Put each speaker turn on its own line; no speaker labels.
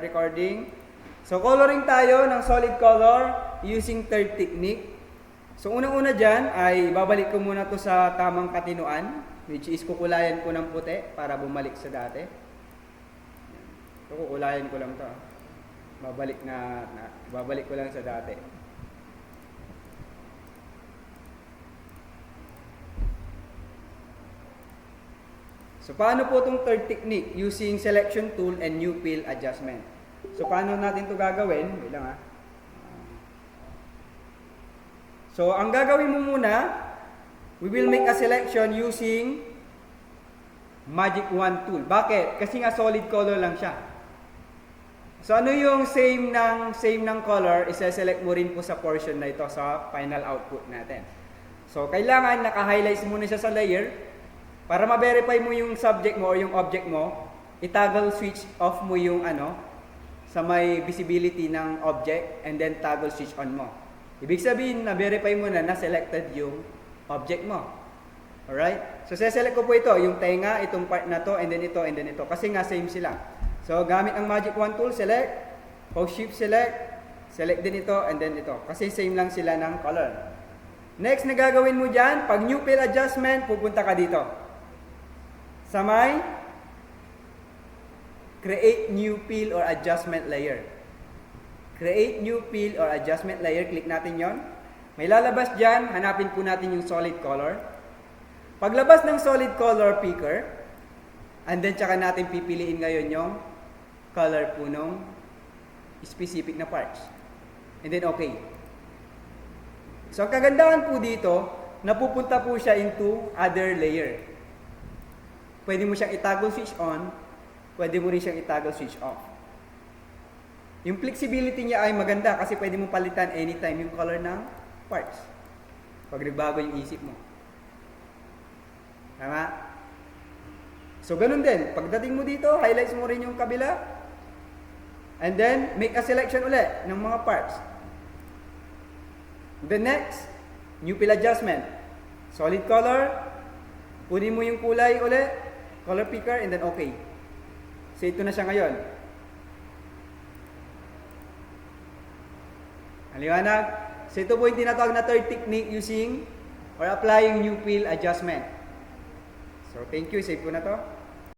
Start recording. So, coloring tayo ng solid color using third technique. So, unang-una dyan ay babalik ko muna to sa tamang katinuan, which is kukulayan ko ng puti para bumalik sa dati. So, kukulayan ko lang to. Babalik ko lang sa dati. So, paano po itong third technique? Using selection tool and new fill adjustment. So, paano natin ito gagawin? Wait lang ha. So, ang gagawin mo muna, we will make a selection using Magic Wand tool. Bakit? Kasi nga solid color lang siya. So, ano yung same ng color, isa-select mo rin po sa portion na ito sa final output natin. So, kailangan naka-highlights muna siya sa layer. Para ma-verify mo yung subject mo or yung object mo, i-toggle switch off mo yung sa may visibility ng object and then toggle switch on mo. Ibig sabihin, na-verify mo na selected yung object mo. Alright? So, select ko po ito, yung tenga, itong part na to, and then ito. Kasi nga same sila. So, gamit ang Magic Wand tool, select, Shift select din ito, and then ito. Kasi same lang sila ng color. Next na gagawin mo dyan, pag new fill adjustment, pupunta ka dito. Sa may create new fill or adjustment layer. Create new fill or adjustment layer, click natin yon. May lalabas dyan, hanapin po natin yung solid color. Paglabas ng solid color picker, and then tsaka natin pipiliin ngayon yung color po nung specific na parts. And then okay. So ang kagandahan po dito, napupunta po siya into other layer. Pwede mo siyang i-toggle switch on, pwede mo rin siyang i-toggle switch off. Yung flexibility niya ay maganda kasi pwede mo palitan anytime yung color ng parts. Pag nagbago yung isip mo. Tama? So, ganun din. Pagdating mo dito, highlights mo rin yung kabila. And then, make a selection ulit ng mga parts. The next, new fill adjustment. Solid color. Kunin mo yung kulay ulit. Color picker, and then okay. So, ito na siya ngayon. Aliwanag? So, ito po yung tinatawag na third technique using or applying new fill adjustment. So, thank you. Save ko na to.